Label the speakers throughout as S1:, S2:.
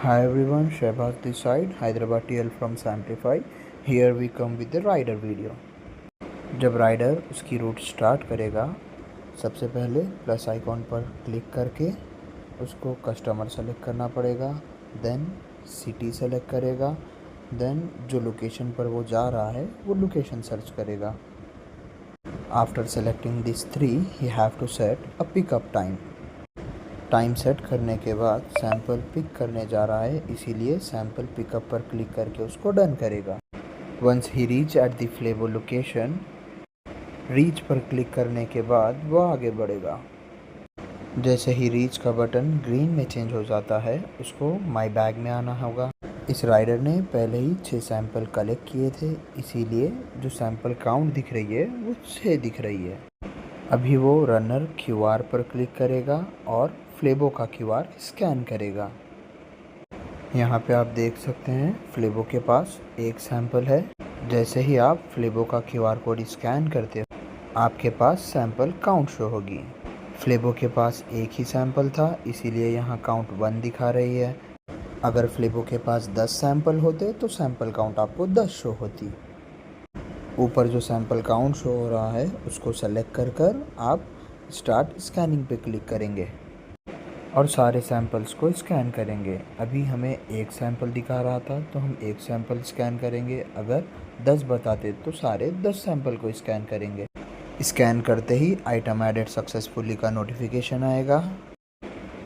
S1: Hi everyone, Shehbaz this side, Hyderabad TL from Samplify. Here we come with the rider video. जब rider उसकी root start करेगा, सबसे पहले plus icon पर click करके उसको कस्टमर सेलेक्ट करना पड़ेगा, देन सिटी सेलेक्ट करेगा, देन जो लोकेशन पर वो जा रहा है वो लोकेशन सर्च करेगा. After selecting this 3 he have to set a pickup time. Time set करने के बाद सैंपल पिक करने जा रहा है, इसीलिए सैंपल पिकअप पर क्लिक करके उसको डन करेगा. Once he reach at the फ्लेवो लोकेशन, रीच पर क्लिक करने के बाद वो आगे बढ़ेगा. जैसे ही रीच का बटन ग्रीन में चेंज हो जाता है, उसको माई बैग में आना होगा. इस राइडर ने पहले ही 6 सैंपल कलेक्ट किए थे, इसीलिए जो सैंपल काउंट दिख रही है वो 6 दिख रही है. अभी वो रनर क्यूआर पर क्लिक करेगा और फ्लेबो का क्यूआर स्कैन करेगा. यहाँ पे आप देख सकते हैं फ्लेबो के पास एक सैंपल है. जैसे ही आप फ्लेबो का क्यूआर कोड स्कैन करते हो, आपके पास सैंपल काउंट शो होगी. फ्लेबो के पास एक ही सैंपल था, इसीलिए यहाँ काउंट 1 दिखा रही है. अगर फ्लेबो के पास 10 सैंपल होते तो सैंपल काउंट आपको 10 शो होती. ऊपर जो सैंपल काउंट शो हो रहा है उसको सेलेक्ट कर आप स्टार्ट स्कैनिंग पे क्लिक करेंगे और सारे सैंपल्स को स्कैन करेंगे. अभी हमें एक सैंपल दिखा रहा था तो हम एक सैंपल स्कैन करेंगे. अगर 10 बताते तो सारे 10 सैंपल को स्कैन करेंगे. स्कैन करते ही आइटम एडेड सक्सेसफुली का नोटिफिकेशन आएगा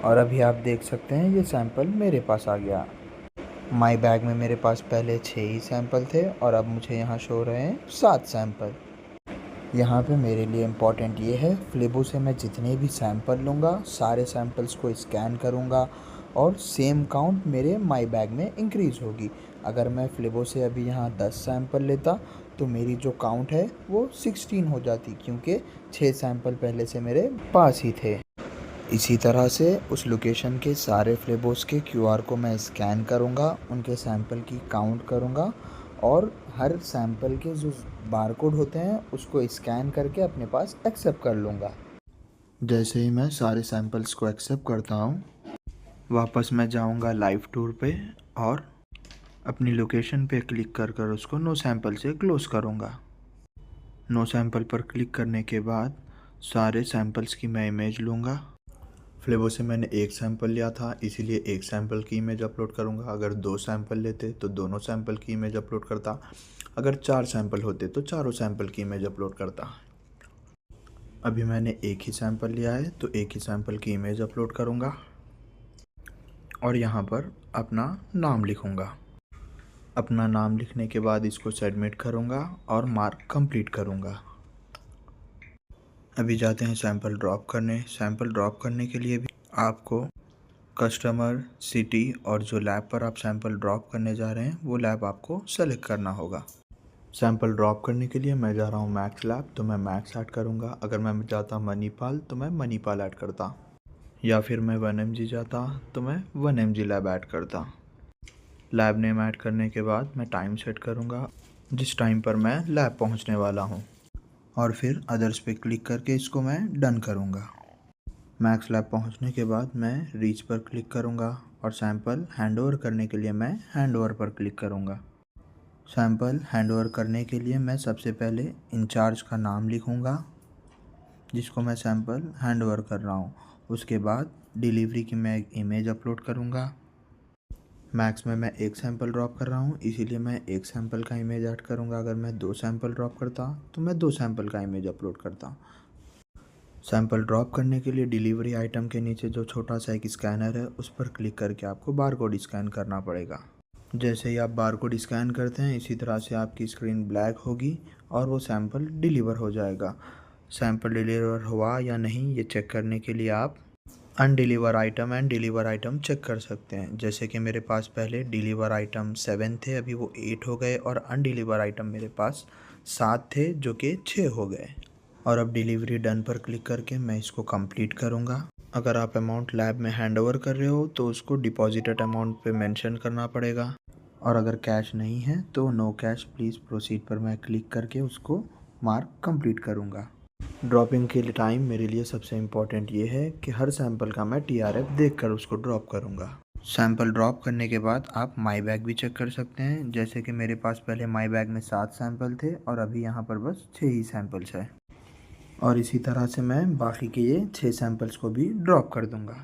S1: और अभी आप देख सकते हैं ये सैंपल मेरे पास आ गया. माई बैग में मेरे पास पहले 6 ही सैंपल थे और अब मुझे यहाँ शो रहे हैं 7 सैंपल. यहाँ पे मेरे लिए इम्पॉर्टेंट ये है, फ्लेबो से मैं जितने भी सैंपल लूँगा सारे सैंपल्स को स्कैन करूँगा और सेम काउंट मेरे माई बैग में इंक्रीज़ होगी. अगर मैं फ्लेबो से अभी यहाँ 10 सैंपल लेता तो मेरी जो काउंट है वो 16 हो जाती, क्योंकि 6 सैंपल पहले से मेरे पास ही थे. इसी तरह से उस लोकेशन के सारे फ्लेबोस के क्यूआर को मैं स्कैन करूँगा, उनके सैंपल की काउंट करूँगा और हर सैंपल के जो बारकोड होते हैं उसको स्कैन करके अपने पास एक्सेप्ट कर लूँगा. जैसे ही मैं सारे सैंपल्स को एक्सेप्ट करता हूँ, वापस मैं जाऊँगा लाइव टूर पे और अपनी लोकेशन पे क्लिक कर उसको नो सैंपल से क्लोज़ करूँगा. नो सैंपल पर क्लिक करने के बाद सारे सैंपल्स की मैं इमेज लूँगा. फ्लेबो से मैंने एक सैंपल लिया था, इसीलिए एक सैंपल की इमेज अपलोड करूँगा. अगर 2 सैंपल लेते तो दोनों सैंपल की इमेज अपलोड करता. अगर 4 सैंपल होते तो चारों सैंपल की इमेज अपलोड करता. अभी मैंने एक ही सैंपल लिया है तो एक ही सैंपल की इमेज अपलोड करूँगा और यहाँ पर अपना नाम लिखूँगा. अपना नाम लिखने के बाद इसको सबमिट करूँगा और मार्क कंप्लीट करूँगा. अभी जाते हैं सैंपल ड्रॉप करने. सैंपल ड्रॉप करने के लिए भी आपको कस्टमर, सिटी और जो लैब पर आप सैंपल ड्रॉप करने जा रहे हैं वो लैब आपको सेलेक्ट करना होगा. सैंपल ड्रॉप करने के लिए मैं जा रहा हूँ मैक्स लैब, तो मैं मैक्स ऐड करूँगा. अगर मैं जाता मणिपाल तो मैं मणिपाल ऐड करता, या फिर मैं 1mg जाता तो मैं 1mg लैब ऐड करता. लैब नेम ऐड करने के बाद मैं टाइम सेट करूँगा जिस टाइम पर मैं लैब पहुँचने वाला हूँ और फिर अदर्स पे क्लिक करके इसको मैं डन करूँगा. मैक्स लैब पहुँचने के बाद मैं रीच पर क्लिक करूँगा और सैंपल हैंडओवर करने के लिए मैं हैंडओवर पर क्लिक करूँगा. सैंपल हैंडओवर करने के लिए मैं सबसे पहले इंचार्ज का नाम लिखूँगा जिसको मैं सैंपल हैंडओवर कर रहा हूँ. उसके बाद डिलीवरी की मैं एक इमेज अपलोड करूँगा. मैक्स में मैं एक सैंपल ड्रॉप कर रहा हूँ, इसीलिए मैं एक सैंपल का इमेज ऐड करूँगा. अगर मैं 2 सैंपल ड्रॉप करता तो मैं 2 सैंपल का इमेज अपलोड करता. सैंपल ड्रॉप करने के लिए डिलीवरी आइटम के नीचे जो छोटा सा एक स्कैनर है उस पर क्लिक करके आपको बारकोड स्कैन करना पड़ेगा. जैसे ही आप बारकोड स्कैन करते हैं इसी तरह से आपकी स्क्रीन ब्लैक होगी और वो सैंपल डिलीवर हो जाएगा. सैंपल डिलीवर हुआ या नहीं ये चेक करने के लिए आप undeliver item and deliver item check कर सकते हैं. जैसे कि मेरे पास पहले डिलीवर आइटम 7 थे, अभी वो 8 हो गए और अनडिलीवर आइटम मेरे पास 7 थे जो कि 6 हो गए. और अब डिलीवरी डन पर क्लिक करके मैं इसको कंप्लीट करूँगा. अगर आप अमाउंट लैब में हैंड ओवर कर रहे हो तो उसको डिपॉजिटेड अमाउंट पे मेंशन करना पड़ेगा और अगर कैश नहीं है तो नो कैश प्लीज़ प्रोसीड पर मैं क्लिक करके उसको मार्क कंप्लीट करूँगा. ड्रॉपिंग के लिए टाइम मेरे लिए सबसे इम्पॉर्टेंट ये है कि हर सैंपल का मैं TRF देख कर उसको ड्रॉप करूँगा. सैंपल ड्रॉप करने के बाद आप माई बैग भी चेक कर सकते हैं। जैसे कि मेरे पास पहले माई बैग में 7 सैंपल थे और अभी यहाँ पर बस 6 ही सैंपल्स है। और इसी तरह से मैं बाकी के ये 6 सैंपल्स को भी ड्रॉप कर दूँगा।